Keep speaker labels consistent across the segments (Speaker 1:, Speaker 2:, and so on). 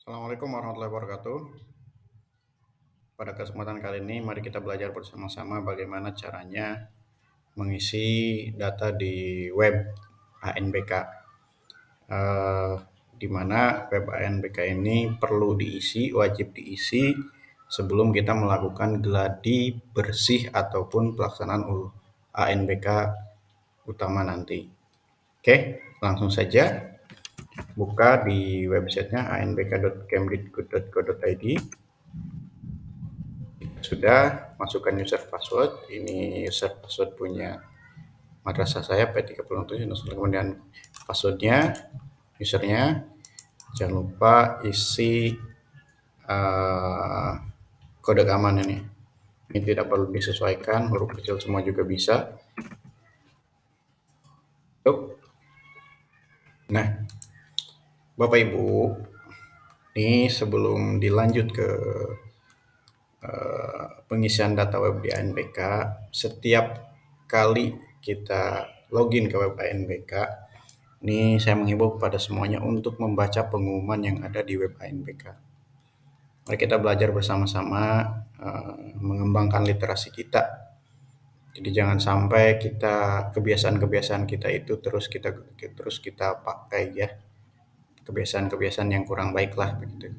Speaker 1: Assalamualaikum warahmatullahi wabarakatuh. Pada kesempatan kali ini, mari kita belajar bersama-sama bagaimana caranya mengisi data di web ANBK. Di mana web ANBK ini perlu diisi, wajib diisi sebelum kita melakukan gladi bersih ataupun pelaksanaan ANBK utama nanti. Oke, langsung saja buka di websitenya anbk.kemdikbud.go.id. Sudah masukkan user password. Ini user password punya madrasah saya P37, kemudian passwordnya, usernya. Jangan lupa isi kode keamanan ini. Ini tidak perlu disesuaikan, huruf kecil semua juga bisa. Nah, Bapak Ibu, ini sebelum dilanjut ke pengisian data web di ANBK, setiap kali kita login ke web ANBK, ini saya menghimbau kepada semuanya untuk membaca pengumuman yang ada di web ANBK. Mari kita belajar bersama-sama mengembangkan literasi kita. Jadi jangan sampai kebiasaan-kebiasaan kita itu terus kita pakai ya. Kebiasaan-kebiasaan yang kurang baik lah begitu.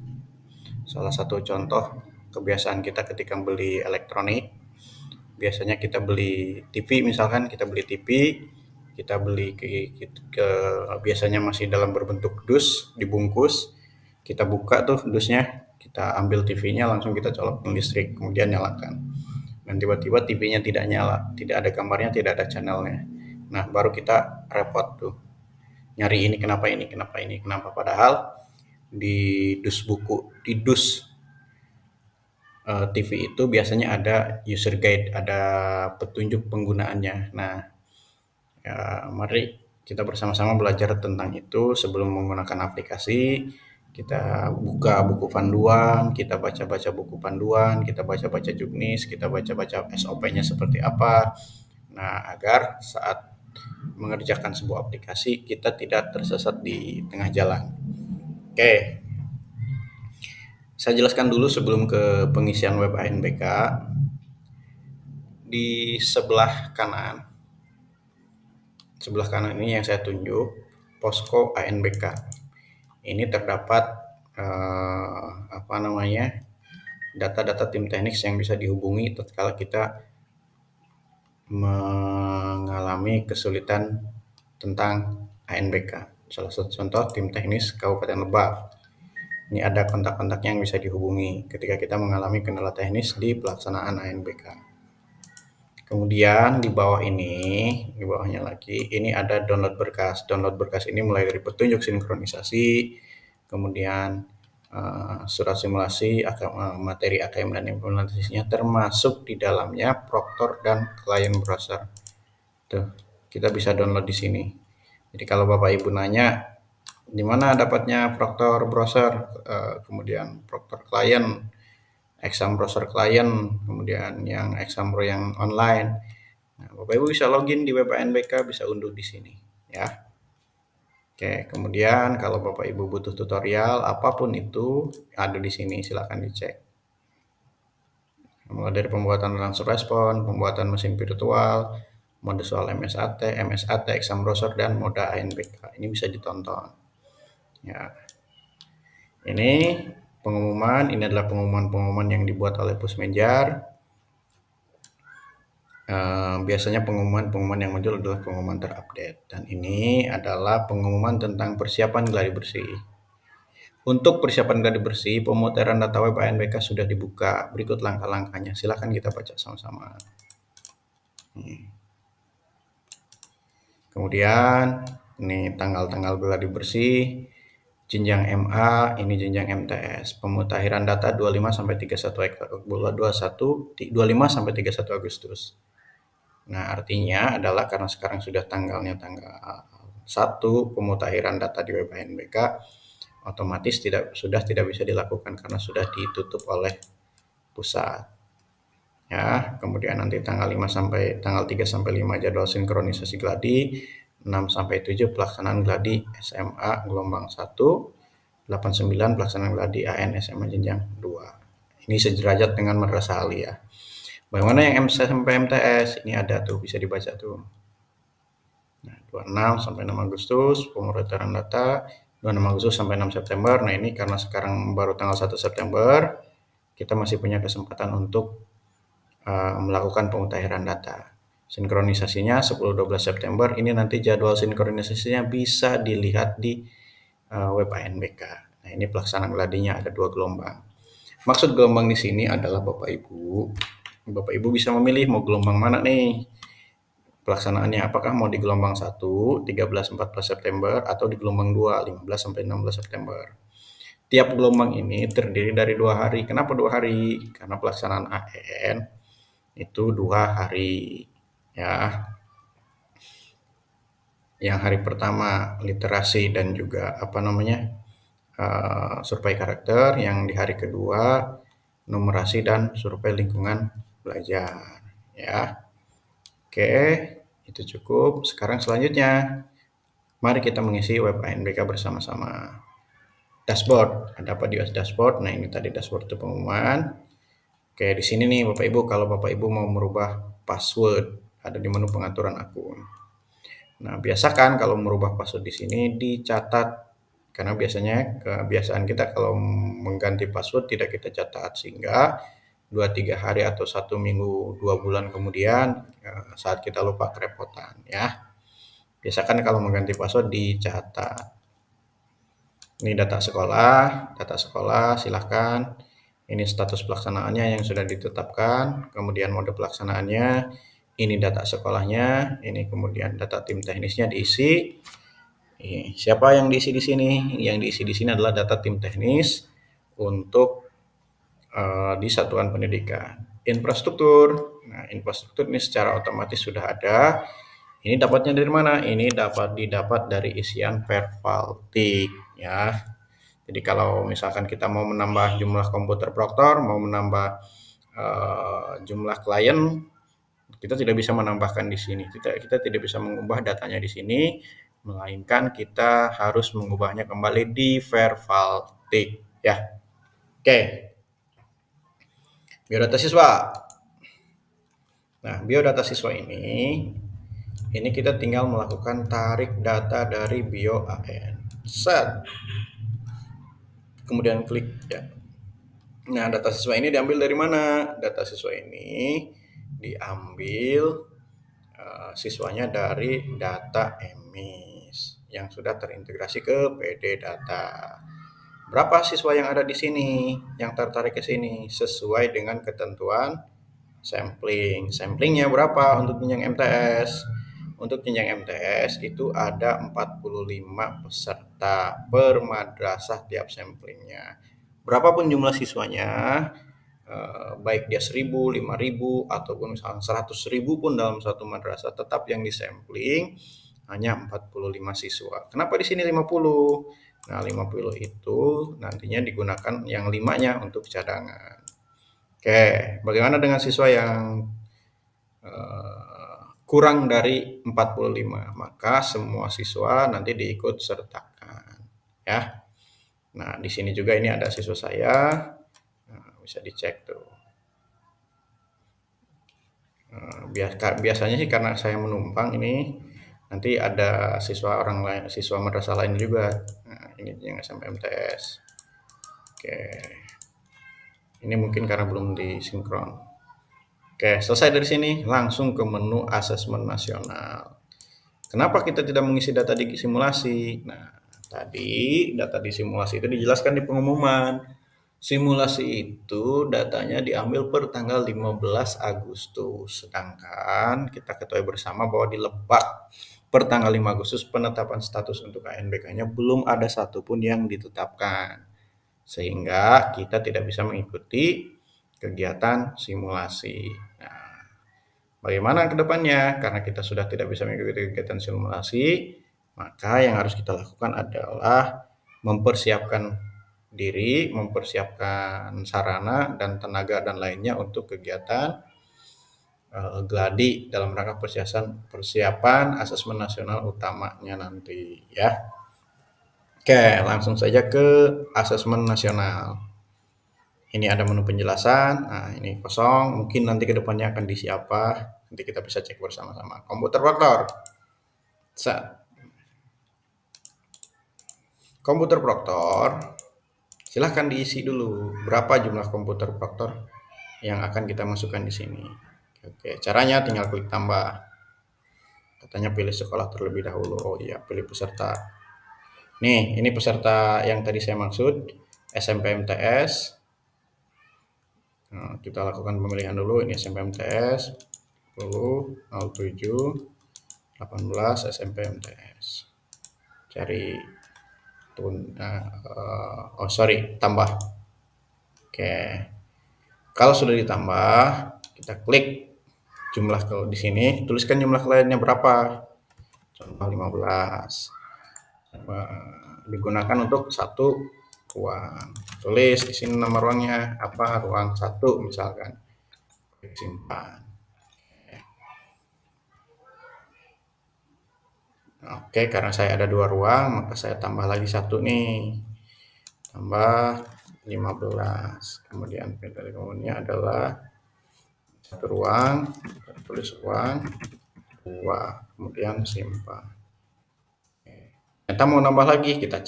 Speaker 1: Salah satu contoh kebiasaan kita ketika beli elektronik, biasanya kita beli TV, misalkan kita beli TV, kita beli biasanya masih dalam berbentuk dus, dibungkus, kita buka tuh dusnya, kita ambil TV-nya, langsung kita colokin listrik, kemudian nyalakan. Dan tiba-tiba TV-nya tidak nyala, tidak ada gambarnya, tidak ada channelnya. Nah, baru kita repot tuh. Nyari ini kenapa, padahal di dus TV itu biasanya ada user guide, ada petunjuk penggunaannya. Nah, ya, mari kita bersama-sama belajar tentang itu sebelum menggunakan aplikasi. Kita buka buku panduan, kita baca-baca buku panduan, kita baca-baca juknis, kita baca-baca SOP-nya seperti apa. Nah, agar saat mengerjakan sebuah aplikasi kita tidak tersesat di tengah jalan. Oke. Saya jelaskan dulu sebelum ke pengisian web ANBK. Di sebelah kanan ini yang saya tunjuk, posko ANBK. Ini terdapat data-data tim teknik yang bisa dihubungi tatkala kita mengalami kesulitan tentang ANBK. Salah satu contoh tim teknis Kabupaten Lebak. Ini ada kontak-kontaknya yang bisa dihubungi ketika kita mengalami kendala teknis di pelaksanaan ANBK. Kemudian di bawahnya lagi, ini ada download berkas. Download berkas ini mulai dari petunjuk sinkronisasi, kemudian surat simulasi, materi AKM dan implementasinya, termasuk di dalamnya Proctor dan Client Browser. Tuh, kita bisa download di sini. Jadi kalau Bapak Ibu nanya, di mana dapatnya Proctor Browser, kemudian Proctor Client, Exam Browser Client, kemudian yang Exam Pro yang online. Nah, Bapak Ibu bisa login di web ANBK, bisa unduh di sini ya. Oke, kemudian kalau Bapak Ibu butuh tutorial apapun itu ada di sini, silakan dicek. Mulai dari pembuatan langsung respon, pembuatan mesin virtual, mode soal MSAT, Exam Browser, dan mode ANBK. Ini bisa ditonton. Ya. Ini adalah pengumuman yang dibuat oleh Pusmenjar. Biasanya pengumuman yang muncul adalah pengumuman terupdate, dan ini adalah pengumuman tentang persiapan gladi bersih. Untuk persiapan gladi bersih, pemutaran data web ANBK sudah dibuka. Berikut langkah-langkahnya, silakan kita baca sama-sama. Kemudian ini tanggal-tanggal gladi bersih, jenjang MA, ini jenjang MTS. Pemutakhiran data 25 sampai 31 Agustus. Nah, artinya adalah karena sekarang sudah tanggal 1 pemutakhiran data di web ANBK, otomatis sudah tidak bisa dilakukan karena sudah ditutup oleh pusat. Ya, kemudian nanti tanggal 3 sampai 5 jadwal sinkronisasi gladi, 6 sampai 7 pelaksanaan gladi SMA gelombang 1, 8 89 pelaksanaan gladi AN SMA jenjang 2. Ini sederajat dengan madrasah aliyah. Bagaimana yang sampai MTS? Ini ada tuh, bisa dibaca tuh. Nah, 26 sampai 6 Agustus pemrograman data, 26 Agustus sampai 6 September. Nah, ini karena sekarang baru tanggal 1 September, kita masih punya kesempatan untuk melakukan pemutahiran data. Sinkronisasinya 10-12 September. Ini nanti jadwal sinkronisasinya bisa dilihat di web ANBK. Nah, ini pelaksanaan gladinya ada 2 gelombang. Maksud gelombang di sini adalah Bapak Ibu bisa memilih mau gelombang mana nih pelaksanaannya, apakah mau di gelombang 1 13-14 September atau di gelombang 2 15 sampai 16 September. Tiap gelombang ini terdiri dari 2 hari. Kenapa 2 hari? Karena pelaksanaan AN itu 2 hari ya. Yang hari pertama literasi dan juga survei karakter, yang di hari kedua numerasi dan survei lingkungan belajar ya. Oke, itu cukup. Sekarang selanjutnya mari kita mengisi web ANBK bersama-sama. Dashboard, ada apa di dashboard? Nah, ini tadi dashboard itu pengumuman. Oke, di sini nih Bapak Ibu, kalau Bapak Ibu mau merubah password, ada di menu pengaturan akun. Nah, biasakan kalau merubah password di sini dicatat, karena biasanya kebiasaan kita kalau mengganti password tidak kita catat, sehingga 2-3 hari atau 1 minggu 2 bulan kemudian saat kita lupa kerepotan ya. Biasakan kalau mengganti password dicatat. Ini data sekolah silahkan. Ini status pelaksanaannya yang sudah ditetapkan, kemudian mode pelaksanaannya, ini data sekolahnya, ini kemudian data tim teknisnya diisi. Siapa yang diisi di sini? Yang diisi di sini adalah data tim teknis untuk di satuan pendidikan. Infrastruktur. Nah, infrastruktur ini secara otomatis sudah ada. Ini dapatnya dari mana? Ini didapat dari isian Pervaltik ya. Jadi kalau misalkan kita mau menambah jumlah komputer proktor, mau menambah jumlah klien, kita tidak bisa menambahkan di sini. Kita tidak bisa mengubah datanya di sini, melainkan kita harus mengubahnya kembali di Pervaltik ya. Oke. Biodata siswa. Nah, biodata siswa ini kita tinggal melakukan tarik data dari BioAN. Set. Kemudian klik ya. Nah, data siswa ini diambil dari mana? Data siswa ini diambil siswanya dari data EMIS yang sudah terintegrasi ke PD Data. Berapa siswa yang ada di sini yang tertarik ke sini sesuai dengan ketentuan sampling. Samplingnya berapa untuk jenjang MTS? Untuk jenjang MTS itu ada 45 peserta per madrasah tiap samplingnya. Berapapun jumlah siswanya, baik dia 1.000, 5.000, ataupun misalnya 100.000 pun dalam satu madrasah, tetap yang disampling hanya 45 siswa. Kenapa di sini 50? Nah, 50 itu nantinya digunakan yang 5-nya untuk cadangan. Oke, bagaimana dengan siswa yang kurang dari 45? Maka semua siswa nanti diikut sertakan ya. Nah, di sini juga ini ada siswa saya. Bisa dicek tuh. Biasanya sih karena saya menumpang ini, nanti ada siswa orang lain, siswa madrasah lain juga. Nah, ini yang sampai MTS. Oke. Ini mungkin karena belum disinkron. Oke, selesai dari sini, langsung ke menu asesmen nasional. Kenapa kita tidak mengisi data di simulasi? Nah, tadi data di simulasi itu dijelaskan di pengumuman. Simulasi itu datanya diambil per tanggal 15 Agustus. Sedangkan kita ketahui bersama bahwa di Lebak per tanggal 5 Agustus penetapan status untuk ANBK-nya belum ada satupun yang ditetapkan. Sehingga kita tidak bisa mengikuti kegiatan simulasi. Nah, bagaimana ke depannya? Karena kita sudah tidak bisa mengikuti kegiatan simulasi, maka yang harus kita lakukan adalah mempersiapkan diri, mempersiapkan sarana dan tenaga dan lainnya untuk kegiatan gladi dalam rangka persiapan asesmen nasional utamanya nanti ya. Oke, langsung saja ke asesmen nasional. Ini ada menu penjelasan. Nah, ini kosong. Mungkin nanti ke depannya akan diisi apa. Nanti kita bisa cek bersama-sama. Komputer proktor. Komputer proktor. Silahkan diisi dulu berapa jumlah komputer proktor yang akan kita masukkan di sini. Oke, caranya tinggal klik tambah. Katanya pilih sekolah terlebih dahulu. Oh iya, pilih peserta. Nih, ini peserta yang tadi saya maksud, SMP MTS. Nah, kita lakukan pemilihan dulu. Ini SMP MTS 10, 07, 18 SMP MTS. Cari tambah. Oke. Kalau sudah ditambah, kita klik jumlah kalau di sini, tuliskan jumlah kliennya berapa. Contoh 15. Digunakan untuk satu ruang. Tulis di sini nama ruangnya apa, ruang 1 misalkan. Simpan. Oke, karena saya ada 2 ruang, maka saya tambah lagi 1 nih. Tambah 15. Kemudian kemudian adalah satu ruang, tulis ruang 2, kemudian simpan. Kita mau nambah lagi, kita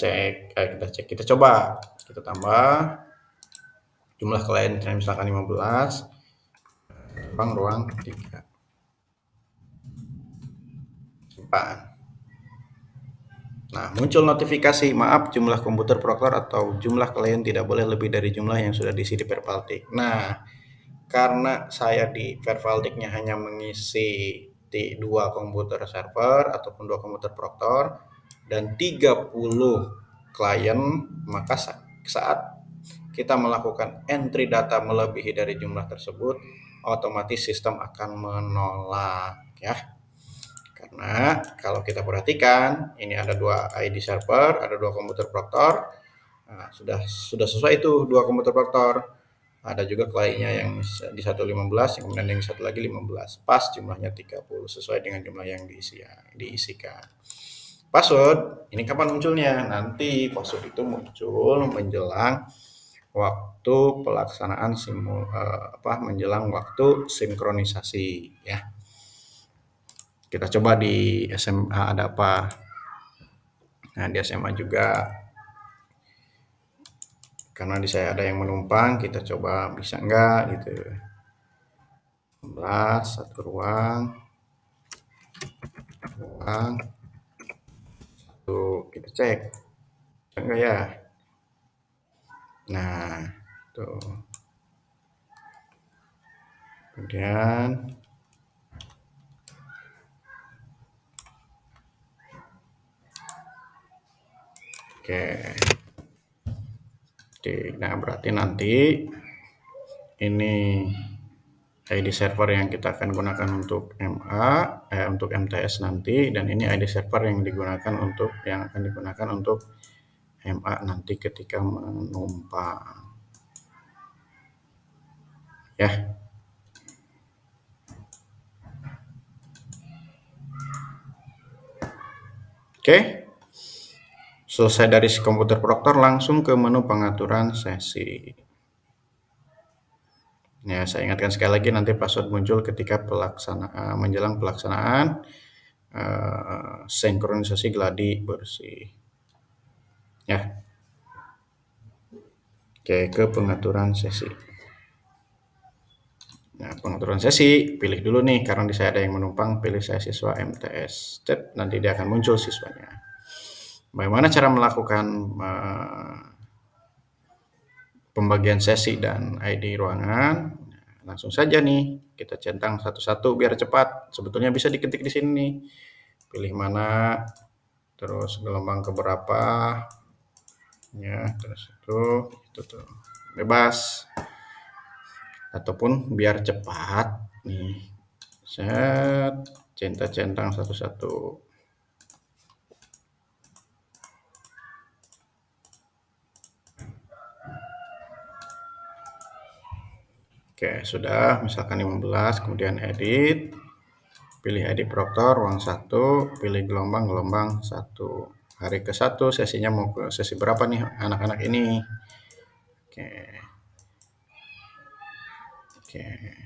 Speaker 1: coba, kita tambah jumlah klien misalkan 15, ruang 3, simpan. Nah, muncul notifikasi, maaf jumlah komputer proktor atau jumlah klien tidak boleh lebih dari jumlah yang sudah diisi di Vervaltik. Nah, karena saya di Vervaltiknya hanya mengisi di 2 komputer server ataupun 2 komputer proktor dan 30 klien, maka saat kita melakukan entry data melebihi dari jumlah tersebut, otomatis sistem akan menolak ya. Karena kalau kita perhatikan, ini ada 2 ID server, ada 2 komputer proktor. Nah, sudah sesuai itu 2 komputer proktor. Ada juga kliennya yang di 115, yang kemudian yang satu lagi 15. Pas jumlahnya 30 sesuai dengan jumlah yang diisikan. Password, ini kapan munculnya? Nanti password itu muncul menjelang waktu pelaksanaan menjelang waktu sinkronisasi ya. Kita coba di SMA ada apa. Nah, di SMA juga karena di saya ada yang menumpang, kita coba bisa enggak gitu. 16 satu ruang satu, kita cek bisa enggak ya. Nah, tuh. Kemudian oke. Nah, berarti nanti ini ID server yang kita akan gunakan untuk untuk MTS nanti, dan ini ID server yang akan digunakan untuk MA nanti ketika menumpang. Ya. Oke. Selesai dari komputer proktor, langsung ke menu pengaturan sesi. Ya, saya ingatkan sekali lagi, nanti password muncul ketika menjelang pelaksanaan sinkronisasi gladi bersih. Ya. Oke, ke pengaturan sesi. Nah, pengaturan sesi, pilih dulu nih, karena di saya ada yang menumpang, pilih saya siswa MTS. Nanti dia akan muncul siswanya. Bagaimana cara melakukan pembagian sesi dan ID ruangan? Langsung saja nih, kita centang satu-satu biar cepat. Sebetulnya bisa diketik di sini nih. Pilih mana, terus gelombang keberapa, ya, terus itu tuh. Bebas. Ataupun biar cepat nih. Centang satu-satu. Oke, sudah, misalkan 15, kemudian edit, pilih edit proktor, ruang 1, pilih gelombang 1, hari ke-1 sesinya mau ke sesi berapa nih anak-anak ini. Oke. Oke,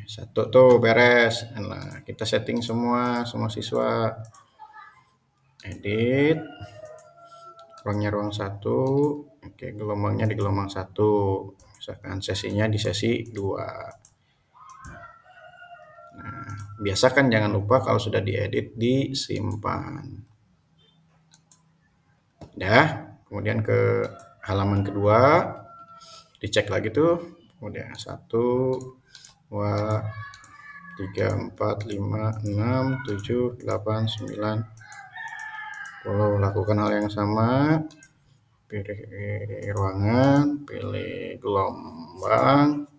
Speaker 1: 1 tuh beres. Nah, kita setting semua siswa. Edit. Ruangnya ruang 1. Oke, gelombangnya di gelombang 1. Misalkan sesinya di sesi 2. Nah, biasakan jangan lupa kalau sudah diedit disimpan. Udah, kemudian ke halaman kedua, dicek lagi tuh. Kemudian 1, 2, 3, 4, 5, 6, 7, 8, 9, 10. Lakukan hal yang sama. Pilih ruangan, pilih gelombang,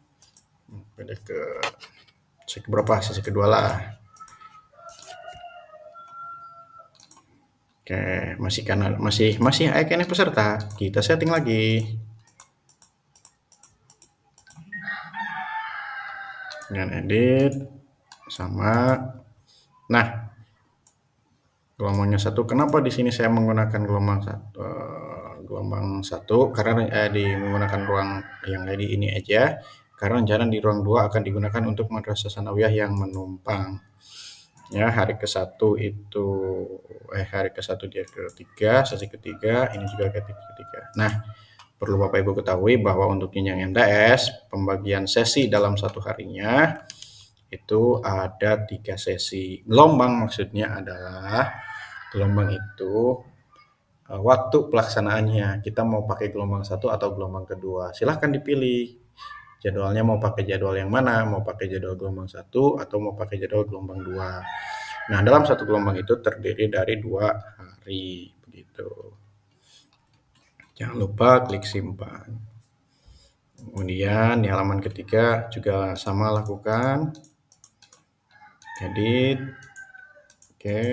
Speaker 1: pilih ke sesi berapa? Sesi kedua lah. Oke, masih karena masih icon peserta, kita setting lagi. Dengan edit sama. Nah, gelombangnya 1. Kenapa di sini saya menggunakan gelombang 1? Karena menggunakan ruang yang tadi ini aja. Karena rencana di ruang 2 akan digunakan untuk madrasah sanawiyah yang menumpang. Ya, hari ke-1 itu hari ke-1 dia ke-3, sesi ke-3, ini juga ke-3. Nah, perlu Bapak Ibu ketahui bahwa untuk jenjang MTS, pembagian sesi dalam satu harinya itu ada 3 sesi. Gelombang maksudnya adalah gelombang itu waktu pelaksanaannya. Kita mau pakai gelombang 1 atau gelombang kedua. Silahkan dipilih. Jadwalnya mau pakai jadwal yang mana? Mau pakai jadwal gelombang 1 atau mau pakai jadwal gelombang 2. Nah, dalam satu gelombang itu terdiri dari 2 hari. Begitu. Jangan lupa klik simpan. Kemudian di halaman ketiga juga sama lakukan. Edit. Oke.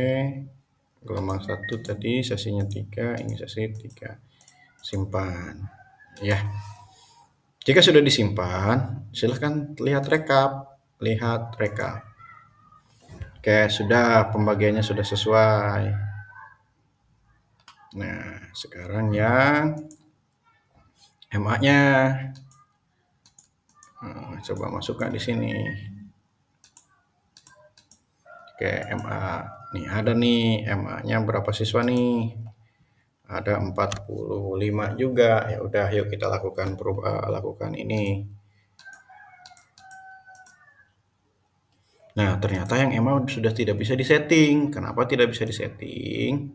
Speaker 1: Gelombang 1 tadi sesinya 3, ini sesi 3. Simpan. Ya. Jika sudah disimpan, silahkan lihat rekap. Oke, sudah pembagiannya sudah sesuai. Nah, sekarang yang MA-nya. Coba masukkan di sini. Oke, MA. Nih ada nih MA-nya berapa siswa nih? Ada 45 juga. Ya udah, yuk kita lakukan ini. Nah, ternyata yang MA sudah tidak bisa disetting. Kenapa tidak bisa disetting?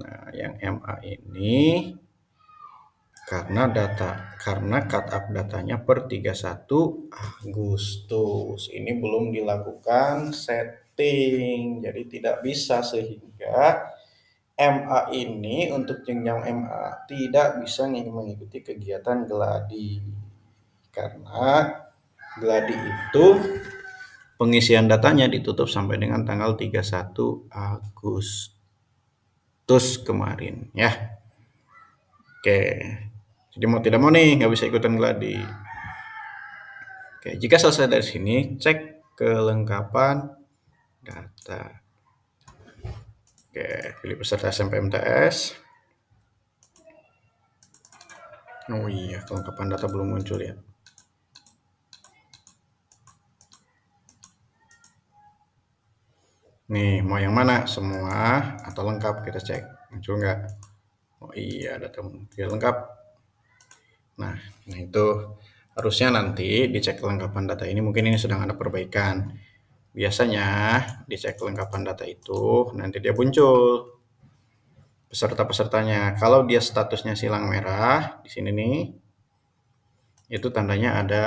Speaker 1: Nah, yang MA ini karena cut up datanya per 31 Agustus. Ini belum dilakukan setting. Jadi tidak bisa, sehingga MA ini untuk jenjang MA tidak bisa mengikuti kegiatan geladi. Karena geladi itu pengisian datanya ditutup sampai dengan tanggal 31 Agustus kemarin ya. Oke. Jadi mau tidak mau nih nggak bisa ikutan geladi. Oke, jika selesai dari sini, cek kelengkapan data. Oke, pilih peserta SMP MTS. Oh iya, kelengkapan data belum muncul ya. Nih, mau yang mana? Semua atau lengkap? Kita cek. Muncul nggak? Oh iya, data muncul lengkap. Nah, itu harusnya nanti dicek kelengkapan data ini. Mungkin ini sedang ada perbaikan. Biasanya dicek kelengkapan data itu nanti dia muncul peserta-pesertanya. Kalau dia statusnya silang merah di sini nih, itu tandanya ada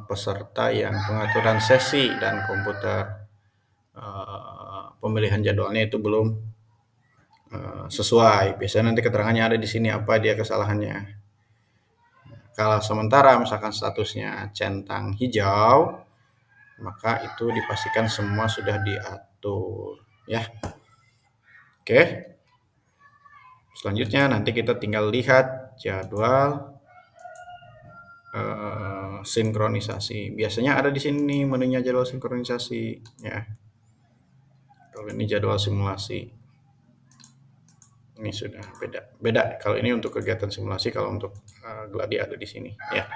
Speaker 1: peserta yang pengaturan sesi dan komputer pemilihan jadwalnya itu belum sesuai. Biasanya nanti keterangannya ada di sini apa dia kesalahannya. Kalau sementara misalkan statusnya centang hijau, maka itu dipastikan semua sudah diatur ya. Oke. Selanjutnya nanti kita tinggal lihat jadwal sinkronisasi. Biasanya ada di sini menunya jadwal sinkronisasi ya. Kalau ini jadwal simulasi. Ini sudah beda. Beda kalau ini untuk kegiatan simulasi, kalau untuk gladi ada di sini ya.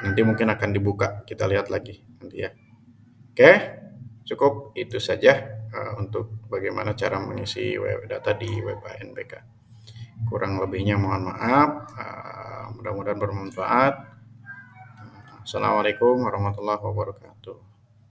Speaker 1: Nanti mungkin akan dibuka, kita lihat lagi nanti ya. Oke, cukup itu saja untuk bagaimana cara mengisi data di web ANBK. Kurang lebihnya mohon maaf. Mudah-mudahan bermanfaat. Assalamualaikum warahmatullahi wabarakatuh.